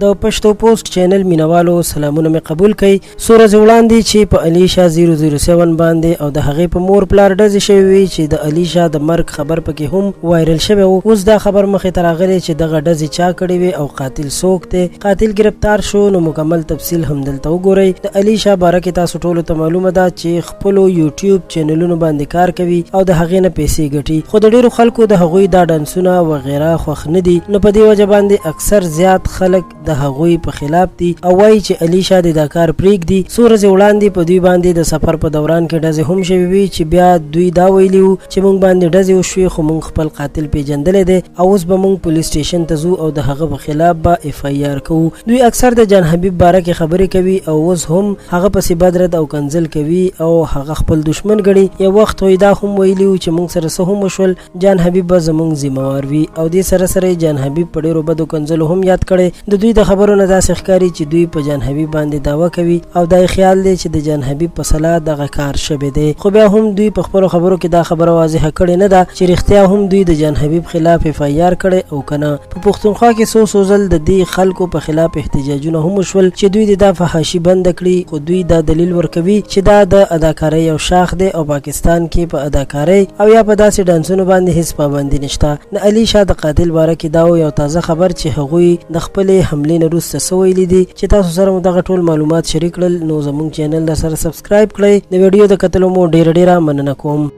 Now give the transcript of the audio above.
د پښتو پوسټ چینل مینوالو سلامونه مې قبول کړئ. څو ورځې وړاندې چې په الیشا 007 باندې او د هغې په مور پلار ډزې شوې وي چې د الیشا د مرګ خبر پکې هم وایرل شوی و. اوس دا خبر مخې ته راغلی چې دغه ډزې چا کړې وي او قاتل څوک دی. قاتل ګرفتار شو. نو مکمل تفصیل هم دلته وګورئ. د الیشا باره کې تاسو ټولو ته معلومه ده چې خپلو یوټیوب چینلونو باندې کار کوي او د هغې نه پیسې ګټي، خو د ډېرو خلکو د هغوی دا ډانسونه وغیره خوښ نه دي. نو په دې وجه باندې اکثر زیات خلک د هغوی په خلاف دي او وایي چې الیشا د دا کار پرېږدي. څو ورځې وړاندې په دوی باندې د سفر په دوران کې ډزې هم شوې وي چې بیا دوی دا ویلي وو چې موږ باندې ډزې وشوې خو موږ خپل قاتل پیژندلی دی او اوس به موږ پولیس سټیشن ته ځو او د هغه په خلاف به اف آی آر کوو. دوی اکثر د جان حبیب باره کې خبرې کوي او اوس هم هغه پسې بد رد او کنځل کوي او هغه خپل دشمن ګڼي. یو وخت وایي دا هم ویلي وو چې موږ سره څه هم وشول جان حبیب به زموږ ذمهوار وي او دې سره سره جان حبیب په ډېرو بدو کنځلو هم یاد کړی. د دوی د خبرو نه داسې ښکاري چې دوی په جان حبیب باندې دعوه کوي او دا خیال دی چې د جان حبیب په صلاح دغه کار شوی دی. خو بیا هم دوی په خپلو خبرو کې دا خبره واضحه کړې نه ده چې رښتیا هم دوی د جان حبیب خلاف اف آی آر کړی او که نه. په پښتونخوا کې څو ځل د دې خلکو په خلاف احتجاجونه هم وشول چې دوی د دا فحاشي بنده کړي، خو دوی دا دلیل ورکوي چې دا د اداکارۍ یو شاخ دی او پاکستان کې په اداکارۍ او یا په داسې ډانسونو باندې هیڅ پابندي نشته. د الیشا د قاتل باره کې دا یو تازه خبر چې هغوی د خپلې حملې نه وروسته څه ویلي دي چې تاسو سره مو دغه ټول معلومات شریک کړل. نو زموږ چینل در سره سبسکرایب کړئ. د ویډیو د کتلو مو ډیره مننه کوم.